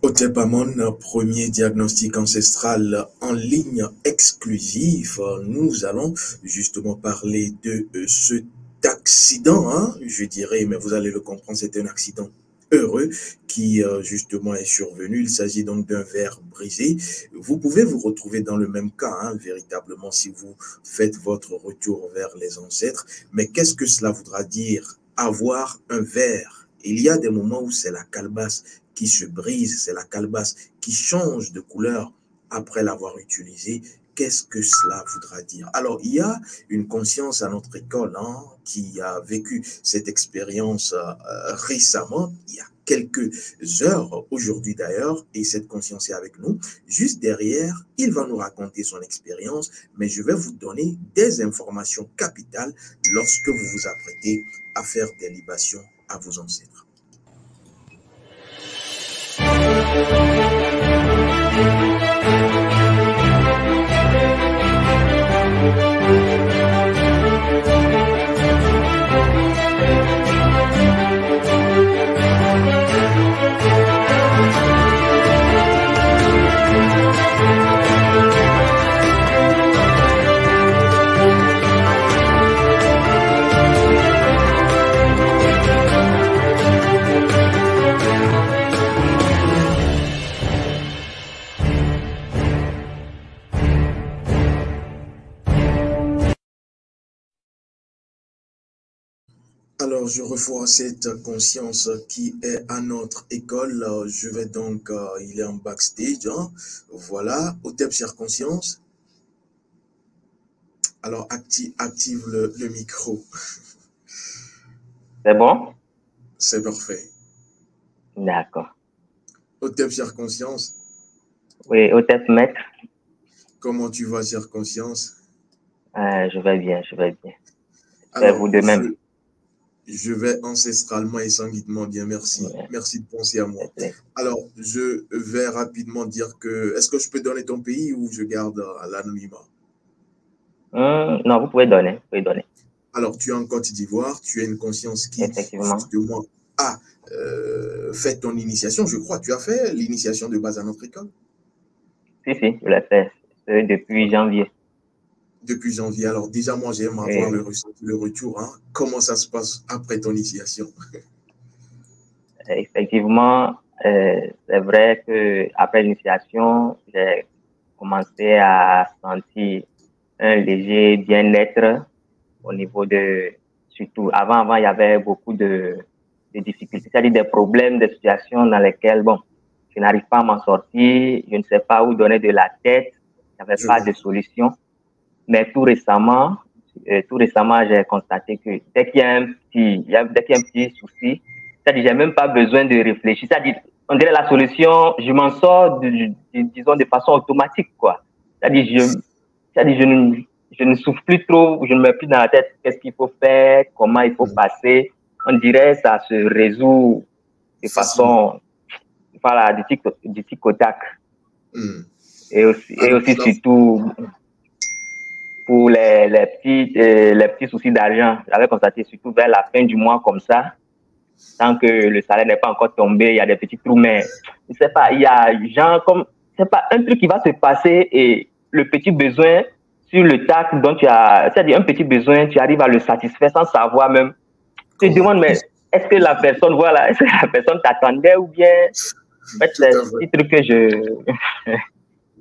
Hotep Amon, premier diagnostic ancestral en ligne exclusif. Nous allons justement parler de cet accident, hein, je dirais, mais vous allez le comprendre, c'est un accident heureux qui justement est survenu. Il s'agit donc d'un verre brisé. Vous pouvez vous retrouver dans le même cas, hein, véritablement, si vous faites votre retour vers les ancêtres. Mais qu'est-ce que cela voudra dire avoir un verre? Il y a des moments où c'est la calebasse qui se brise, c'est la calebasse qui change de couleur après l'avoir utilisée. Qu'est-ce que cela voudra dire? Alors, il y a une conscience à notre école, hein, qui a vécu cette expérience récemment, il y a quelques heures, aujourd'hui d'ailleurs, et cette conscience est avec nous. Juste derrière, il va nous raconter son expérience, mais je vais vous donner des informations capitales lorsque vous vous apprêtez à faire des libations à vos ancêtres. Alors, je revois cette conscience qui est à notre école. Je vais donc, il est en backstage, hein. Voilà, Hotep chère conscience. Alors, active le micro. C'est bon? C'est parfait. D'accord. Hotep chère conscience. Oui, Hotep maître. Comment tu vas, chère conscience? Je vais bien, je vais bien. Alors, vous de même. Je vais ancestralement et sanguinement bien, merci. Ouais. Merci de penser à moi. Alors, je vais rapidement dire que, est-ce que je peux donner ton pays ou je garde l'anonymat? Non, vous pouvez donner, Alors, tu es en Côte d'Ivoire, tu as une conscience qui, justement, a fait ton initiation, je crois. Tu as fait l'initiation de base à notre école? Si, je l'ai fait depuis janvier. Depuis janvier. Alors, déjà, moi, j'aime avoir le retour. Hein. Comment ça se passe après ton initiation? Effectivement, c'est vrai que après l'initiation, j'ai commencé à sentir un léger bien-être au niveau de, surtout, avant, il y avait beaucoup de difficultés, c'est-à-dire des problèmes, des situations dans lesquelles, bon, je n'arrive pas à m'en sortir, je ne sais pas où donner de la tête, il n'y avait pas de solution. Mais tout récemment, j'ai constaté que dès qu'il y a un petit souci, c'est-à-dire j'ai même pas besoin de réfléchir. C'est-à-dire, on dirait la solution, je m'en sors, disons, de façon automatique, quoi. C'est-à-dire, je ne souffle plus trop, je ne me mets plus dans la tête qu'est-ce qu'il faut faire, comment il faut passer. On dirait ça se résout de façon, voilà, du tic au tac. Et aussi surtout, pour les petits soucis d'argent. J'avais constaté surtout vers la fin du mois comme ça, tant que le salaire n'est pas encore tombé, il y a des petits trous, mais je sais pas, il y a genre comme, c'est pas un truc qui va se passer et le petit besoin sur le tac dont tu as, c'est-à-dire un petit besoin, tu arrives à le satisfaire sans savoir même. Tu te demandes, mais est-ce que la personne, voilà, est-ce que la personne t'attendait ou bien, en fait, c'est un petit truc que j'ai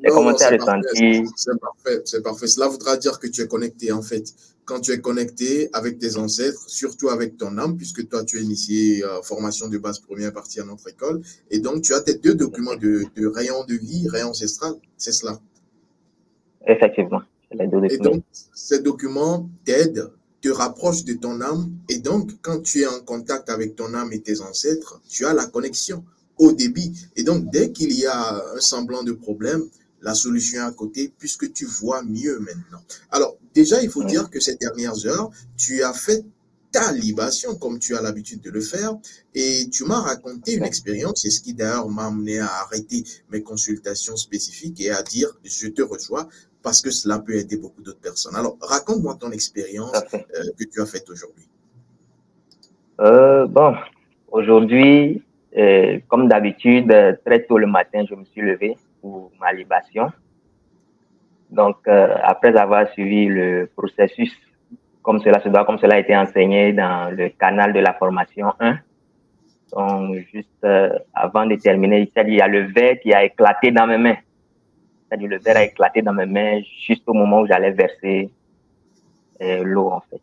commencé à ressentir. C'est parfait. Cela voudra dire que tu es connecté, en fait. Quand tu es connecté avec tes ancêtres, surtout avec ton âme, puisque toi, tu es initié formation de base première partie à notre école, et donc tu as tes deux documents de rayon de vie, rayon ancestral, c'est cela? Effectivement, les deux documents. Et donc, ces documents t'aident, te rapprochent de ton âme, et donc, quand tu es en contact avec ton âme et tes ancêtres, tu as la connexion au débit. Et donc, dès qu'il y a un semblant de problème, la solution est à côté puisque tu vois mieux maintenant. Alors, déjà, il faut dire que ces dernières heures, tu as fait ta libation comme tu as l'habitude de le faire et tu m'as raconté une expérience, c'est ce qui d'ailleurs m'a amené à arrêter mes consultations spécifiques et à dire je te rejoins parce que cela peut aider beaucoup d'autres personnes. Alors, raconte-moi ton expérience que tu as faite aujourd'hui. Bon, aujourd'hui, comme d'habitude, très tôt le matin, je me suis levé pour ma libation. Donc, après avoir suivi le processus comme cela se doit, comme cela a été enseigné dans le canal de la formation 1, donc juste avant de terminer, c'est-à-dire il y a le verre qui a éclaté dans mes mains. C'est-à-dire le verre a éclaté dans mes mains juste au moment où j'allais verser l'eau, en fait.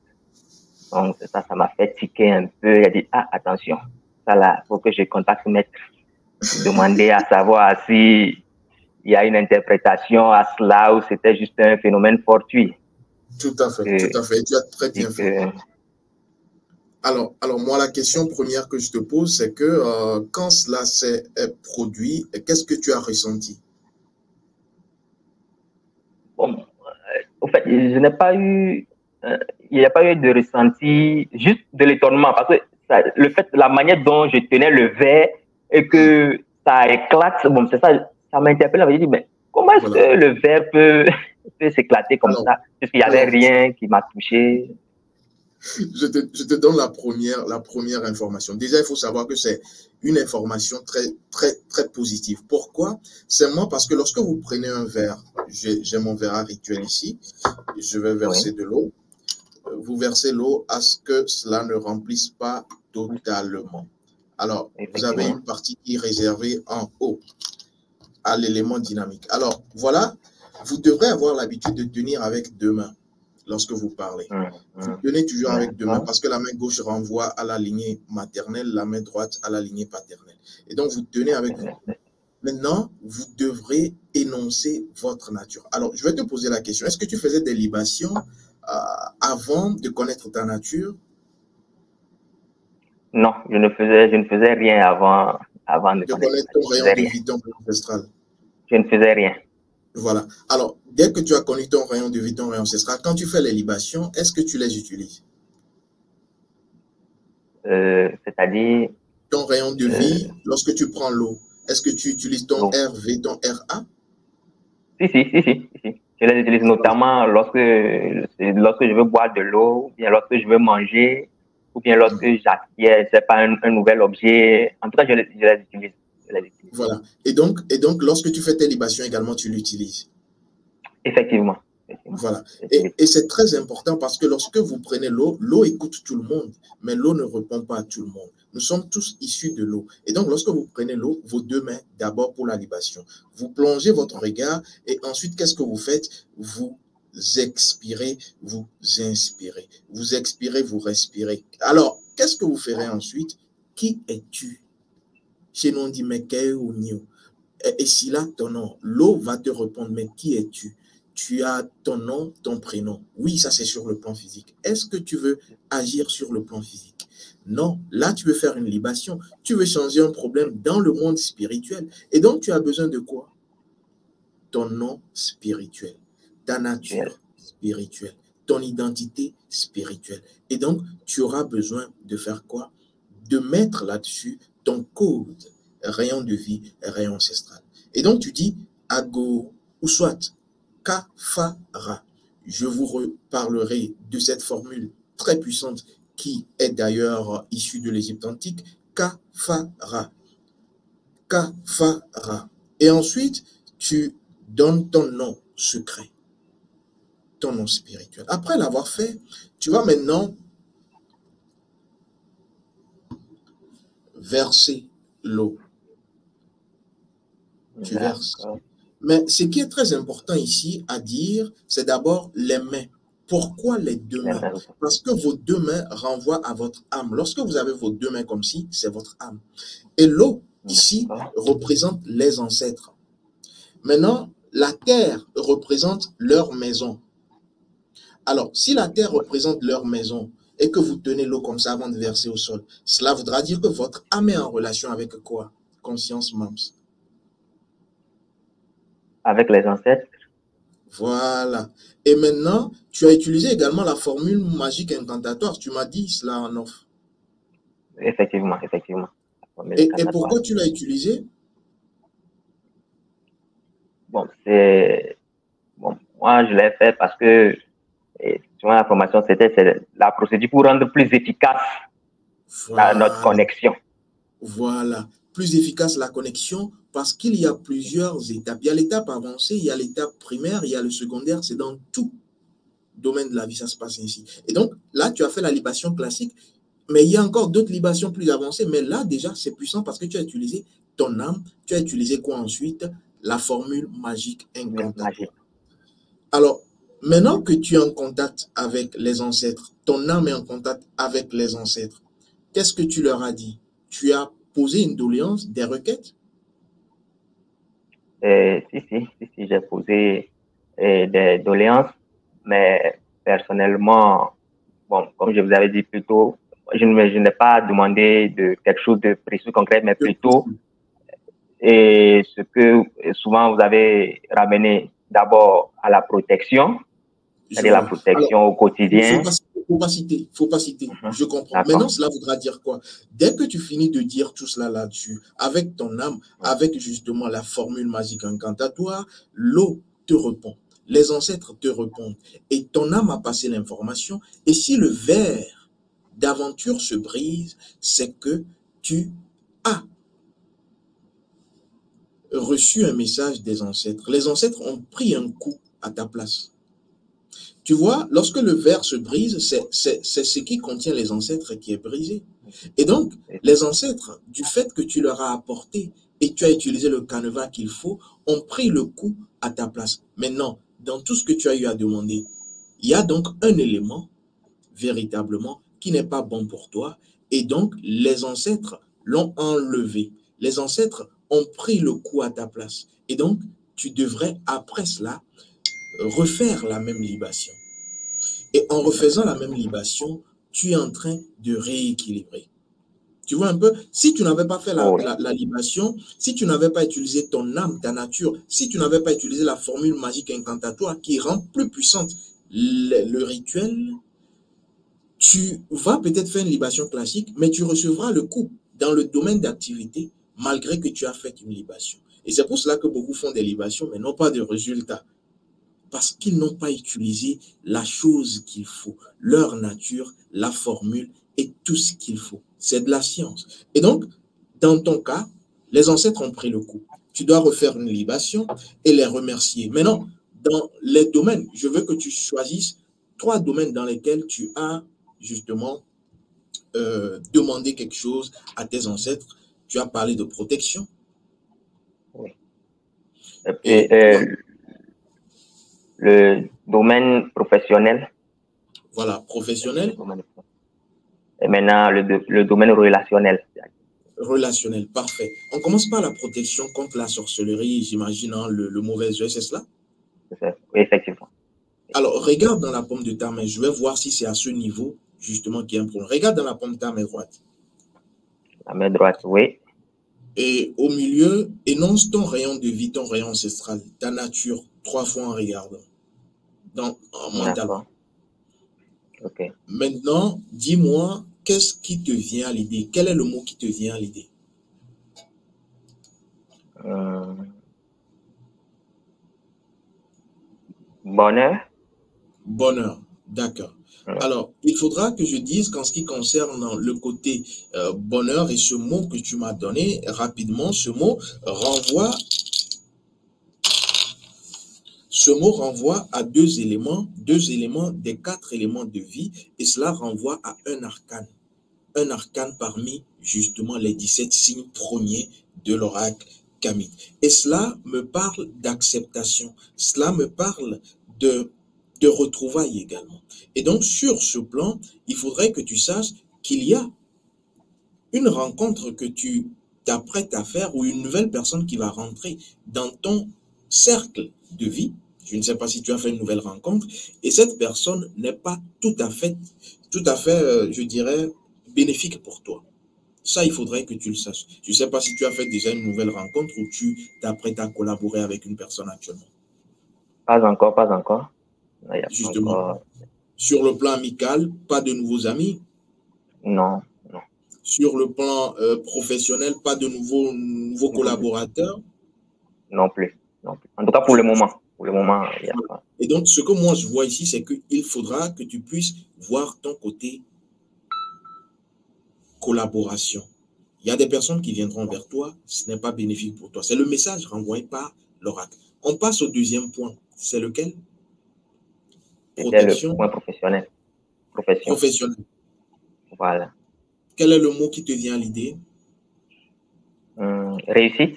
Donc, ça m'a fait tiquer un peu. Il a dit, ah, attention, ça là, faut que je contacte maître. Demander à savoir si il y a une interprétation à cela ou c'était juste un phénomène fortuit. Tout à fait, tout à fait. Et tu as très bien fait. Alors, moi, la question première que je te pose, c'est que quand cela s'est produit, qu'est-ce que tu as ressenti? Bon, au fait, je n'ai pas eu, il n'y a pas eu de ressenti, juste de l'étonnement, parce que le fait, la manière dont je tenais le verre et que ça éclate, bon, c'est ça, ça m'a interpellé. Je me dit, mais comment est-ce que le verre peut s'éclater comme ça, puisqu'il n'y avait rien qui m'a touché? Je te donne la première information. Déjà, il faut savoir que c'est une information très positive. Pourquoi? C'est moi parce que lorsque vous prenez un verre, j'ai mon verre rituel ici, je vais verser de l'eau. Vous versez l'eau à ce que cela ne remplisse pas totalement. Alors, vous avez une partie qui est réservée en haut à l'élément dynamique. Alors, voilà, vous devrez avoir l'habitude de tenir avec deux mains lorsque vous parlez. Vous tenez toujours avec deux mains parce que la main gauche renvoie à la lignée maternelle, la main droite à la lignée paternelle. Et donc, vous tenez avec vous. Maintenant, vous devrez énoncer votre nature. Alors, je vais te poser la question. Est-ce que tu faisais des libations avant de connaître ta nature? Non, je ne faisais rien avant de connaître ton rayon de vie, ton ancestral. Je ne faisais rien. Voilà. Alors, dès que tu as connu ton rayon de vie, ton rayon ancestral, quand tu fais les libations, est-ce que tu les utilises? C'est-à-dire? Ton rayon de vie, lorsque tu prends l'eau, est-ce que tu utilises ton RV, ton RA? Si. Je les utilise notamment lorsque je veux boire de l'eau, ou bien lorsque je veux manger, ou bien lorsque j'acquiers, c'est pas un nouvel objet. En tout cas, je les utilise. Voilà. Et donc, lorsque tu fais tes libations également, tu l'utilises. Effectivement. Voilà. Et c'est très important parce que lorsque vous prenez l'eau, l'eau écoute tout le monde, mais l'eau ne répond pas à tout le monde. Nous sommes tous issus de l'eau. Et donc, lorsque vous prenez l'eau, vos deux mains, d'abord pour la libation, vous plongez votre regard et ensuite, qu'est-ce que vous faites? Vous expirez, vous inspirez. Vous expirez, vous respirez. Alors, qu'est-ce que vous ferez ensuite? Qui es-tu? Chez nous, on dit, mais qu'est-ce que et si là, ton nom, l'eau va te répondre, mais qui es-tu? Tu as ton nom, ton prénom. Oui, ça c'est sur le plan physique. Est-ce que tu veux agir sur le plan physique? Non, là tu veux faire une libation. Tu veux changer un problème dans le monde spirituel. Et donc tu as besoin de quoi? Ton nom spirituel, ta nature spirituelle, ton identité spirituelle. Et donc tu auras besoin de faire quoi? De mettre là-dessus ton code, rayon de vie, rayon ancestral. Et donc tu dis Ago, ou soit Kafara. Je vous reparlerai de cette formule très puissante qui est d'ailleurs issue de l'Égypte antique. Kafara. Kafara. Et ensuite, tu donnes ton nom secret, ton nom spirituel. Après l'avoir fait, tu vas maintenant verser l'eau. Tu verses. Mais ce qui est très important ici à dire, c'est d'abord les mains. Pourquoi les deux mains? Parce que vos deux mains renvoient à votre âme. Lorsque vous avez vos deux mains comme ci, c'est votre âme. Et l'eau, ici, représente les ancêtres. Maintenant, la terre représente leur maison. Alors, si la terre représente leur maison et que vous tenez l'eau comme ça avant de verser au sol, cela voudra dire que votre âme est en relation avec quoi? Conscience Mams. Avec les ancêtres. Voilà. Et maintenant, tu as utilisé également la formule magique incantatoire. Tu m'as dit cela en off. Effectivement. Et pourquoi tu l'as utilisé? Bon, moi je l'ai fait parce que la formation, c'était la procédure pour rendre plus efficace notre connexion. Voilà. plus efficace la connexion parce qu'il y a plusieurs étapes. Il y a l'étape avancée, il y a l'étape primaire, il y a le secondaire. C'est dans tout domaine de la vie, ça se passe ainsi. Et donc, là, tu as fait la libation classique, mais il y a encore d'autres libations plus avancées. Mais là, déjà, c'est puissant parce que tu as utilisé ton âme. Tu as utilisé quoi ensuite? La formule magique incantatoire. Alors, maintenant que tu es en contact avec les ancêtres, ton âme est en contact avec les ancêtres, qu'est-ce que tu leur as dit? Tu as posé une doléance, des requêtes? Si, j'ai posé des doléances, mais personnellement, bon, comme je vous avais dit plus tôt, je n'ai pas demandé de quelque chose de précis, concret, mais plutôt et ce que souvent vous avez ramené d'abord à la protection, c'est-à-dire la protection au quotidien. Faut pas citer. Je comprends. Maintenant, cela voudra dire quoi? Dès que tu finis de dire tout cela là-dessus, avec ton âme, avec justement la formule magique incantatoire, l'eau te répond, les ancêtres te répondent, et ton âme a passé l'information. Et si le verre d'aventure se brise, c'est que tu as reçu un message des ancêtres. Les ancêtres ont pris un coup à ta place. Tu vois, lorsque le verre se brise, c'est ce qui contient les ancêtres qui est brisé. Et donc, les ancêtres, du fait que tu leur as apporté et tu as utilisé le canevas qu'il faut, ont pris le coup à ta place. Maintenant, dans tout ce que tu as eu à demander, il y a donc un élément, véritablement, qui n'est pas bon pour toi. Et donc, les ancêtres l'ont enlevé. Les ancêtres ont pris le coup à ta place. Et donc, tu devrais, après cela, refaire la même libation. Et en refaisant la même libation, tu es en train de rééquilibrer. Tu vois un peu, si tu n'avais pas fait la libation, si tu n'avais pas utilisé ton âme, ta nature, si tu n'avais pas utilisé la formule magique incantatoire qui rend plus puissante le rituel, tu vas peut-être faire une libation classique, mais tu recevras le coup dans le domaine d'activité, malgré que tu as fait une libation. Et c'est pour cela que beaucoup font des libations, mais n'ont pas de résultat. Parce qu'ils n'ont pas utilisé la chose qu'il faut, leur nature, la formule et tout ce qu'il faut. C'est de la science. Et donc, dans ton cas, les ancêtres ont pris le coup. Tu dois refaire une libation et les remercier. Maintenant, dans les domaines, je veux que tu choisisses 3 domaines dans lesquels tu as justement demandé quelque chose à tes ancêtres. Tu as parlé de protection. Oui. Et le domaine professionnel. Voilà, professionnel. Et maintenant, le domaine relationnel. Relationnel, parfait. On commence par la protection contre la sorcellerie, j'imagine, hein, le mauvais œil, c'est cela? Oui, effectivement. Alors, regarde dans la paume de ta main. Je vais voir si c'est à ce niveau, justement, qu'il y a un problème. Regarde dans la paume de ta main droite. La main droite, oui. Et au milieu, énonce ton rayon de vie, ton rayon ancestral, ta nature, 3 fois en regardant. Mentalement. Ok. Maintenant, dis-moi, qu'est-ce qui te vient à l'idée? Quel est le mot qui te vient à l'idée? Bonheur. Bonheur, d'accord. Alors, il faudra que je dise qu'en ce qui concerne le côté bonheur et ce mot que tu m'as donné rapidement, ce mot renvoie à 2 éléments des 4 éléments de vie, et cela renvoie à un arcane parmi justement les 17 signes premiers de l'oracle kamite. Et cela me parle d'acceptation, cela me parle de retrouvailles également. Et donc, sur ce plan, il faudrait que tu saches qu'il y a une rencontre que tu t'apprêtes à faire ou une nouvelle personne qui va rentrer dans ton cercle de vie. Je ne sais pas si tu as fait une nouvelle rencontre et cette personne n'est pas tout à fait, je dirais, bénéfique pour toi. Ça, il faudrait que tu le saches. Je ne sais pas si tu as fait déjà une nouvelle rencontre ou tu t'apprêtes à collaborer avec une personne actuellement. Pas encore, pas encore. Justement, sur le plan amical, pas de nouveaux amis? Non, non. Sur le plan professionnel, pas de nouveaux collaborateurs? Non plus, non plus. En tout cas, pour le moment. Pour le moment, il n'y a pas. Et donc, ce que moi je vois ici, c'est qu'il faudra que tu puisses voir ton côté collaboration. Il y a des personnes qui viendront vers toi, ce n'est pas bénéfique pour toi. C'est le message renvoyé par l'oracle. On passe au deuxième point. C'est lequel? C'était le Protection point professionnel. Profession. professionnelle. Voilà. Quel est le mot qui te vient à l'idée? Réussite.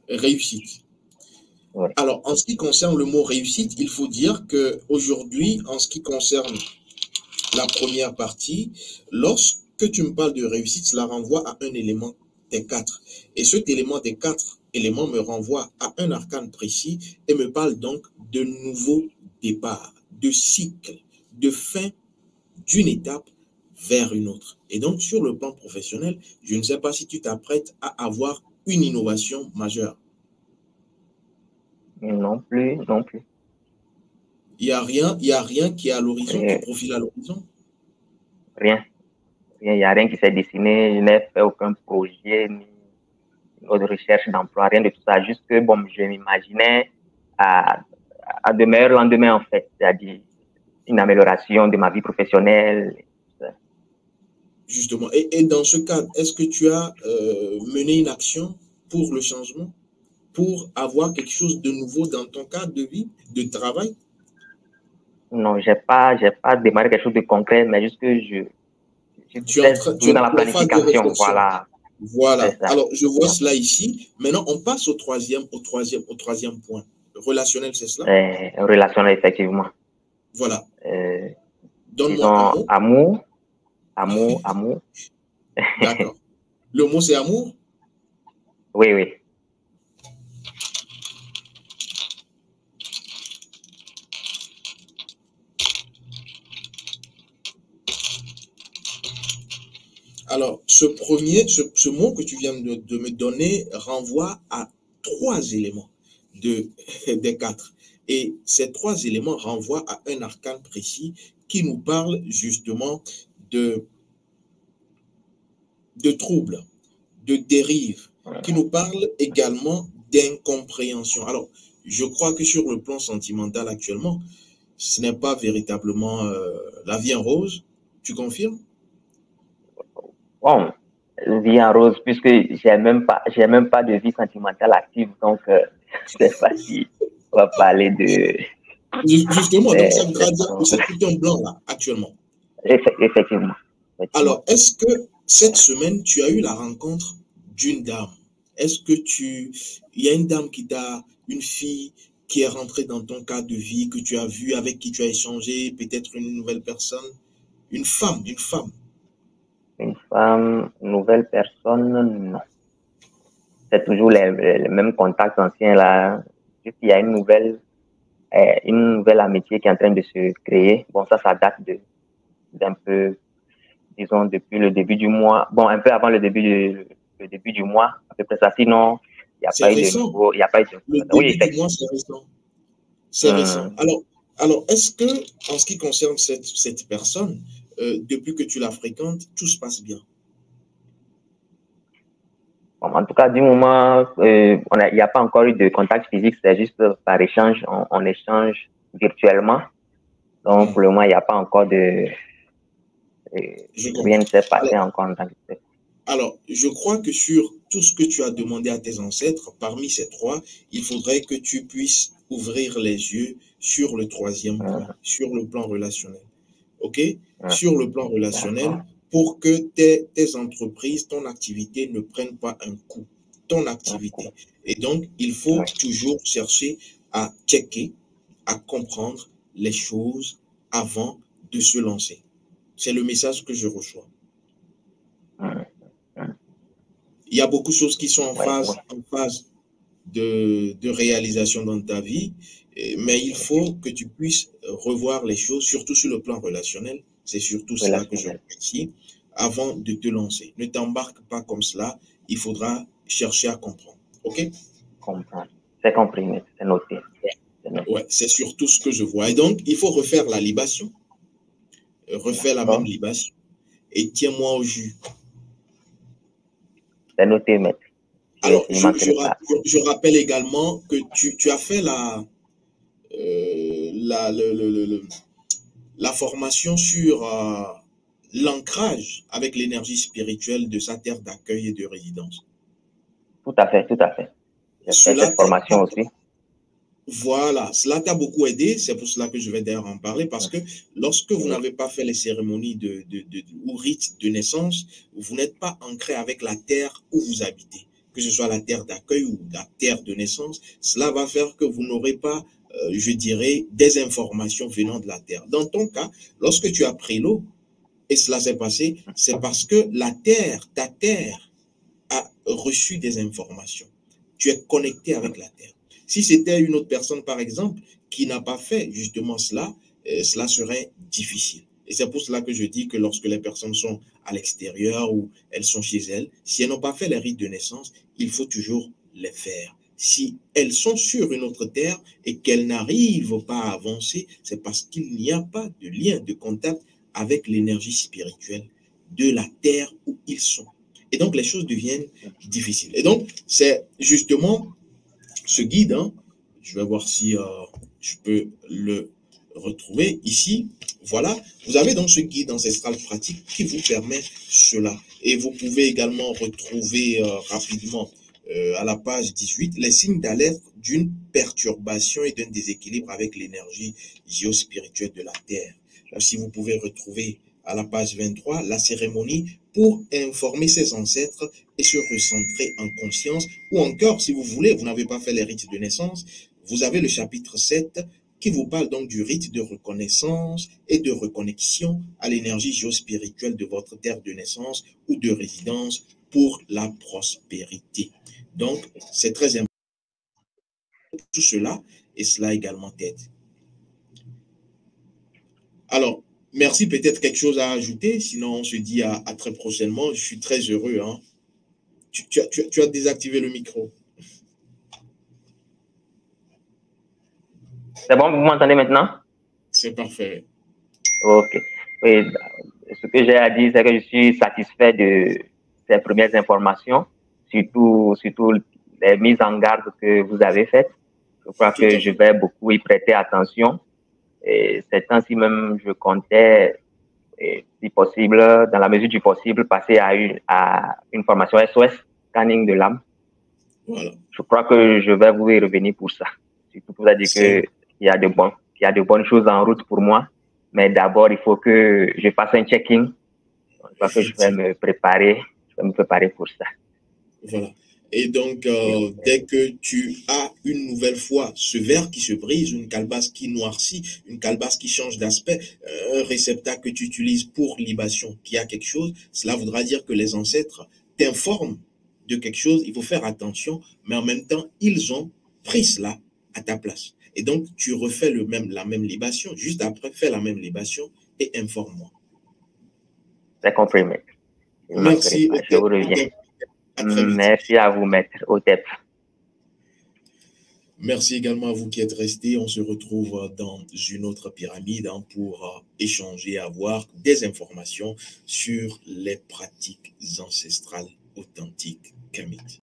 Réussite. Oui. Alors, en ce qui concerne le mot réussite, il faut dire qu'aujourd'hui, en ce qui concerne la première partie, lorsque tu me parles de réussite, cela renvoie à un élément des quatre. Et cet élément des quatre éléments me renvoie à un arcane précis et me parle donc de nouveaux départs, de cycles, de fin d'une étape vers une autre. Et donc, sur le plan professionnel, je ne sais pas si tu t'apprêtes à avoir une innovation majeure. Non plus, non plus. Il n'y a rien qui est à l'horizon, qui profile à l'horizon. Rien. Il n'y a rien qui s'est dessiné. Je n'ai fait aucun projet ni de recherche d'emploi, rien de tout ça. Juste que, bon, je m'imaginais à de meilleurs lendemains, en fait. C'est-à-dire une amélioration de ma vie professionnelle. Justement. Et dans ce cadre, est-ce que tu as mené une action pour le changement, pour avoir quelque chose de nouveau dans ton cadre de vie, de travail? Non, j'ai pas démarré quelque chose de concret, mais juste que je tu es dans la en phase de planification, réflexion. voilà. Voilà. Alors, je vois cela ici. Maintenant, on passe au troisième point. Relationnel, c'est cela? Relationnel, effectivement. Voilà. Donne-moi un mot. Amour. Amour, amour. D'accord. Le mot, c'est amour? Oui, oui. Alors, ce mot que tu viens de me donner renvoie à 3 éléments des 4. Et ces 3 éléments renvoient à un arcane précis qui nous parle justement de troubles, de dérives, qui nous parle également d'incompréhension. Alors, je crois que sur le plan sentimental actuellement, ce n'est pas véritablement la vie en rose. Tu confirmes? Bon, vie en rose, puisque j'ai même pas de vie sentimentale active, donc je sais pas si on va parler de. Justement, donc ça voudra dire que c'est tout un blanc là, actuellement. Effectivement. Alors, est-ce que cette semaine, tu as eu la rencontre d'une dame? Est-ce que il y a une dame une fille qui est rentrée dans ton cadre de vie, que tu as vu, avec qui tu as échangé, peut-être une nouvelle personne? Une femme. Une femme, nouvelle personne, non. C'est toujours les mêmes contacts anciens là. Juste il y a une nouvelle amitié qui est en train de se créer. Bon, ça date d'un peu, disons, depuis le début du mois. Bon, un peu avant le début du mois, à peu près ça. Sinon, il n'y a pas eu de nouveau. Il n'y a pas eu de. Le début du mois, c'est récent. C'est récent. Alors, est-ce que, en ce qui concerne cette personne, depuis que tu la fréquentes, tout se passe bien? Bon, en tout cas, du moment, il n'y a pas encore eu de contact physique, c'est juste par échange, on échange virtuellement. Donc, pour le moment, il n'y a pas encore de. Rien ne s'est passé encore en tant que tel. Alors, je crois que sur tout ce que tu as demandé à tes ancêtres, parmi ces 3, il faudrait que tu puisses ouvrir les yeux sur le 3e point, sur le plan relationnel. OK? Sur le plan relationnel, pour que tes entreprises, ton activité ne prenne pas un coup. Ton activité. Et donc, il faut toujours chercher à checker, à comprendre les choses avant de se lancer. C'est le message que je reçois. Il y a beaucoup de choses qui sont en phase de réalisation dans ta vie, mais il faut que tu puisses revoir les choses, surtout sur le plan relationnel. C'est surtout cela que je remercie avant de te lancer. Ne t'embarque pas comme cela. Il faudra chercher à comprendre. OK? Comprendre. C'est compris, c'est noté. Ouais, c'est surtout ce que je vois. Et donc, il faut refaire la libation. Refaire la même libation. Et tiens-moi au jus. C'est noté, maître. Alors, je rappelle également que tu as fait la formation sur l'ancrage avec l'énergie spirituelle de sa terre d'accueil et de résidence. Tout à fait, tout à fait. J'ai fait Cela cette formation aussi. Voilà, cela t'a beaucoup aidé, c'est pour cela que je vais d'ailleurs en parler, parce que lorsque vous Oui, n'avez pas fait les cérémonies ou rites de naissance, vous n'êtes pas ancré avec la terre où vous habitez, que ce soit la terre d'accueil ou la terre de naissance, cela va faire que vous n'aurez pas, je dirais, des informations venant de la terre. Dans ton cas, lorsque tu as pris l'eau, et cela s'est passé, c'est parce que la terre, ta terre, a reçu des informations. Tu es connecté avec la terre. Si c'était une autre personne, par exemple, qui n'a pas fait justement cela, cela serait difficile. Et c'est pour cela que je dis que lorsque les personnes sont à l'extérieur ou elles sont chez elles, si elles n'ont pas fait les rites de naissance, il faut toujours les faire. Si elles sont sur une autre terre et qu'elles n'arrivent pas à avancer, c'est parce qu'il n'y a pas de lien, de contact avec l'énergie spirituelle de la terre où ils sont. Et donc, les choses deviennent difficiles. Et donc, c'est justement ce guide, hein, je vais voir si je peux le retrouver ici. Voilà, vous avez donc ce guide ancestral pratique qui vous permet cela. Et vous pouvez également retrouver rapidement à la page 18 les signes d'alerte d'une perturbation et d'un déséquilibre avec l'énergie géospirituelle de la Terre. Aussi, vous pouvez retrouver à la page 23 la cérémonie pour informer ses ancêtres et se recentrer en conscience. Ou encore, si vous voulez, vous n'avez pas fait les rites de naissance, vous avez le chapitre 7 qui vous parle donc du rite de reconnaissance et de reconnexion à l'énergie géospirituelle de votre terre de naissance ou de résidence pour la prospérité. Donc, c'est très important tout cela et cela également t'aide. Alors, merci, peut-être quelque chose à ajouter, sinon on se dit à très prochainement. Je suis très heureux. Hein. Tu as désactivé le micro. c'est bon, vous m'entendez maintenant? C'est parfait. Ok. Oui, ce que j'ai à dire, c'est que je suis satisfait de ces premières informations, surtout les mises en garde que vous avez faites. Je crois Tout que à je fait. vais beaucoup y prêter attention. Et ces temps-ci même, je comptais, si possible, dans la mesure du possible, passer à une formation SOS, scanning de l'âme. Voilà. Je crois que je vais vous y revenir pour ça. Surtout pour vous dire qu'il y a qu'il y a de bonnes choses en route pour moi. Mais d'abord, il faut que je fasse un check-in. Je crois que Effectivement. je vais me préparer pour ça. Voilà. Et donc, Oui. dès que tu as une nouvelle fois ce verre qui se brise, une calebasse qui noircit, une calebasse qui change d'aspect, un réceptacle que tu utilises pour libation qui a quelque chose, cela voudra dire que les ancêtres t'informent de quelque chose. Il faut faire attention, mais en même temps, ils ont pris cela à ta place. Et donc, tu refais la même libation. Juste après, fais la même libation et informe-moi. C'est compris, maître. Je ne manquerai Merci, pas. Je Otep. vous reviens. À très vite. Merci à vous, maître Otep. Merci également à vous qui êtes restés. On se retrouve dans une autre pyramide pour échanger, avoir des informations sur les pratiques ancestrales authentiques kamites.